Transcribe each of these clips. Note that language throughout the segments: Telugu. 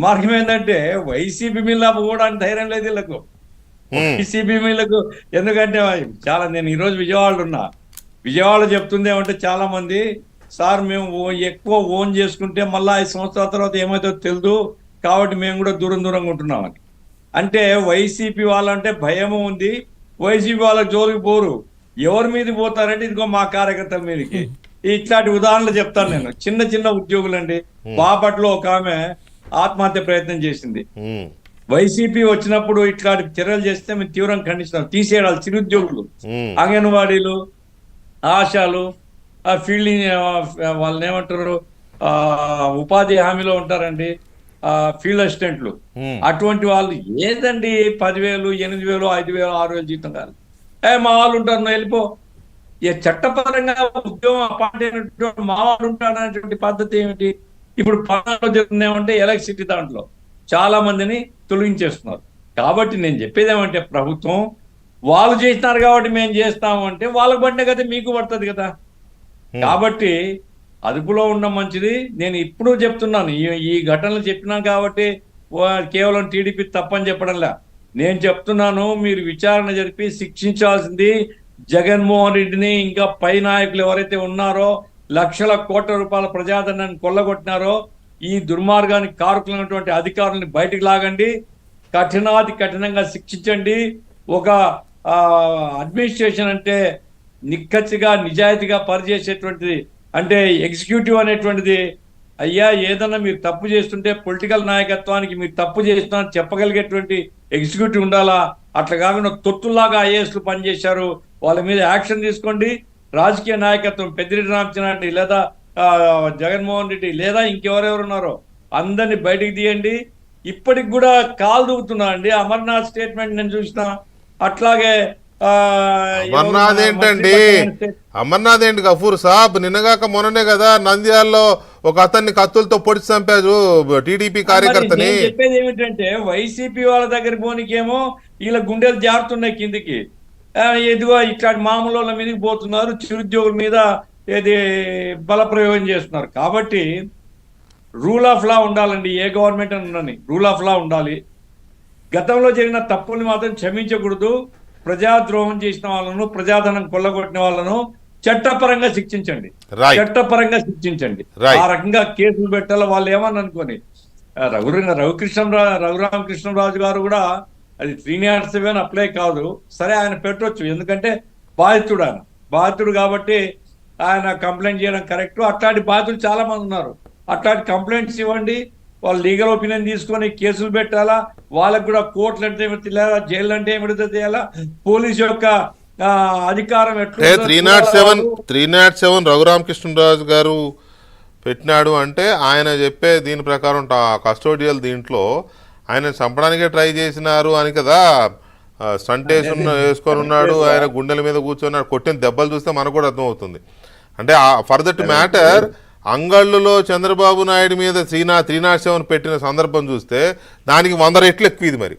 మార్గం ఏంటంటే వైసీపీ మీద పోవడానికి ధైర్యం లేదు వీళ్ళకు. ఉమ్, వైసీపీ మీదకు ఎందుకంటే చాలా నేను ఈరోజు విజయవాడలో ఉన్నా. విజయవాడ చెప్తుంది ఏమంటే చాలా మంది, సార్ మేము ఎక్కువ ఓన్ చేసుకుంటే మళ్ళీ 5 సంవత్సరాల తర్వాత ఏమవుతుందో తెలియదు, కాబట్టి మేము కూడా దూరం దూరంగా ఉంటున్నామని. అంటే వైసీపీ వాళ్ళంటే భయము ఉంది. వైసీపీ వాళ్ళ జోలికి పోరు. ఎవరి మీద పోతారంటే ఇదిగో మా కార్యకర్తల మీదకి. ఇట్లాంటి ఉదాహరణలు చెప్తాను నేను. చిన్న చిన్న ఉద్యోగులండి. బాపట్లో ఒక ఆమె ఆత్మహత్య ప్రయత్నం చేసింది. ఉమ్, వైసీపీ వచ్చినప్పుడు ఇట్లాంటి చర్యలు చేస్తే మేము తీవ్రంగా ఖండిస్తున్నాం. తీసేయాలి చిరుద్యోగులు, ఉమ్, అంగన్వాడీలు, ఆశాలు, ఫీల్డింగ్, వాళ్ళని ఏమంటారు, ఉపాధి హామీలో ఉంటారండి, ఫీల్డ్ అసిస్టెంట్లు. ఉమ్. అటువంటి వాళ్ళు ఏదండి 10,000, 8,000, 5,000, 6,000 జీతం కాదు. మా వాళ్ళు ఉంటారు, నువ్వు వెళ్ళిపో. చట్టపరంగా ఉద్యోగం అపాయింట్ అయినటువంటి మా వాళ్ళు ఉంటారు అనేటువంటి పద్ధతి ఏమిటి? ఇప్పుడు పనులు జరుగుతుంది ఏమంటే ఎలక్ట్రిసిటీ దాంట్లో చాలా మందిని తొలగించేస్తున్నారు. కాబట్టి నేను చెప్పేది ఏమంటే ప్రభుత్వం వాళ్ళు చేసినారు కాబట్టి మేము చేస్తాము అంటే వాళ్ళకు పడిన కదా మీకు పడుతుంది కదా. కాబట్టి అదుపులో ఉండడం మంచిది. నేను ఇప్పుడు చెప్తున్నాను, ఈ ఘటనలు చెప్పినాను కాబట్టి కేవలం టీడీపీ తప్పని చెప్పడంలా. నేను చెప్తున్నాను, మీరు విచారణ జరిపి శిక్షించాల్సింది జగన్మోహన్ రెడ్డిని, ఇంకా పై నాయకులు ఎవరైతే ఉన్నారో, లక్షల కోట్ల రూపాయల ప్రజాధనాన్ని కొల్లగొట్టినారో ఈ దుర్మార్గానికి కారకులైనటువంటి అధికారులను బయటికి లాగండి, కఠినాతి కఠినంగా శిక్షించండి. ఒక అడ్మినిస్ట్రేషన్ అంటే నిక్కచ్చిగా నిజాయితీగా పనిచేసేటువంటిది, అంటే ఎగ్జిక్యూటివ్ అనేటువంటిది, అయ్యా ఏదన్నా మీరు తప్పు చేస్తుంటే పొలిటికల్ నాయకత్వానికి మీరు తప్పు చేస్తున్నారని చెప్పగలిగేటువంటి ఎగ్జిక్యూటివ్ ఉండాలా. అట్లా కాకుండా తొత్తుల్లాగా ఐఏఎస్లు పనిచేశారు, వాళ్ళ మీద యాక్షన్ తీసుకోండి. రాజకీయ నాయకత్వం పెద్దిరెడ్డి రామచంద్రారెడ్డి లేదా జగన్మోహన్ రెడ్డి లేదా ఇంకెవరెవరు ఉన్నారో అందరినీ బయటికి తీయండి. ఇప్పటికి కూడా కాలు దూకుతున్నారండి. అమర్నాథ్ స్టేట్మెంట్ నేను చూసిన. అట్లాగే అమర్నాథ్ ఏంటండి, అమర్నాథ్ ఏంటి గఫూర్ సాబ్, నిన్నగాక మొన్ననే కదా నంద్యాలలో ఒక అతన్ని కత్తులతో పొడిచి చంపారు టీడీపీ కార్యకర్తని. చెప్పేది ఏమిటంటే వైసీపీ వాళ్ళ దగ్గర పోనీకేమో వీళ్ళ గుండెలు జారుతున్నాయి కిందికి. ఎదుగో ఇట్లాంటి మామూలు వాళ్ళ మీదకి పోతున్నారు, చిరుద్యోగుల మీద ఏది బలప్రయోగం చేస్తున్నారు. కాబట్టి రూల్ ఆఫ్ లా ఉండాలండి. ఏ గవర్నమెంట్ అని రూల్ ఆఫ్ లా ఉండాలి. గతంలో జరిగిన తప్పుల్ని మాత్రం క్షమించకూడదు. ప్రజాద్రోహం చేసిన వాళ్ళను, ప్రజాధనం కొల్లగొట్టిన వాళ్ళను చట్టపరంగా శిక్షించండి. చట్టపరంగా శిక్షించండి. ఆ రకంగా కేసులు పెట్టాలి. వాళ్ళు ఏమని అనుకోని రఘురామకృష్ణరాజు గారు కూడా అది 307 అప్లై కాదు, సరే ఆయన పెట్టవచ్చు, ఎందుకంటే బాధితుడు కాబట్టి ఆయన కంప్లైంట్ చేయడం కరెక్ట్. అట్లాంటి బాధితులు చాలా మంది ఉన్నారు. అట్లాంటి కంప్లైంట్స్ ఇవ్వండి, వాళ్ళు లీగల్ ఒపీనియన్ తీసుకొని కేసులు పెట్టాలా. వాళ్ళకు కూడా కోర్టులు అంటే ఏమిటి తెలియాలా, జైలు అంటే ఏమిటి తెలియాలా, పోలీసు యొక్క అధికారం ఎట్లా. 307 రఘురామకృష్ణరాజు గారు పెట్టినాడు అంటే ఆయన చెప్పే దీని ప్రకారం కస్టోడియల్ దీంట్లో ఆయన చంపడానికే ట్రై చేసినారు అని కదా. స్టంట్ వేసుకొని ఉన్నాడు, ఆయన గుండెల మీద కూర్చున్నాడు, కొట్టిన దెబ్బలు చూస్తే మనకు కూడా అర్థమవుతుంది. అంటే ఫర్ దట్ మ్యాటర్ అంగళ్ళులో చంద్రబాబు నాయుడు మీద 307 పెట్టిన సందర్భం చూస్తే దానికి 100 రెట్లు ఎక్కువ ఇది. మరి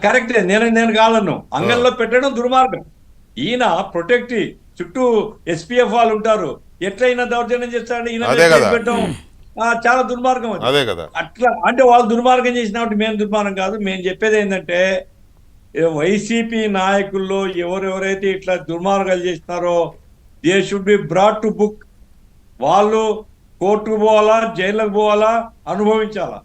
కరెక్టే, నేను కాదన్ను. అంగల్లో పెట్టడం దుర్మార్గం. ఈయన ప్రొటెక్టివ్ చుట్టూ ఎస్పీఎఫ్ వాళ్ళు ఉంటారు, ఎట్లయినా దౌర్జన్యం చేస్తాడు. ఈయన పెట్టడం చాలా దుర్మార్గం. అదే కదా. అట్లా అంటే వాళ్ళు దుర్మార్గం చేసినప్పుడు మేము దుర్మార్గం కాదు. మేము చెప్పేది ఏంటంటే వైసీపీ నాయకుల్లో ఎవరెవరైతే ఇట్లా దుర్మార్గాలు చేస్తున్నారో they should be brought to book. వాళ్ళు కోర్టుకు పోవాలా, జైళ్ళకు పోవాలా, అనుభవించాలా.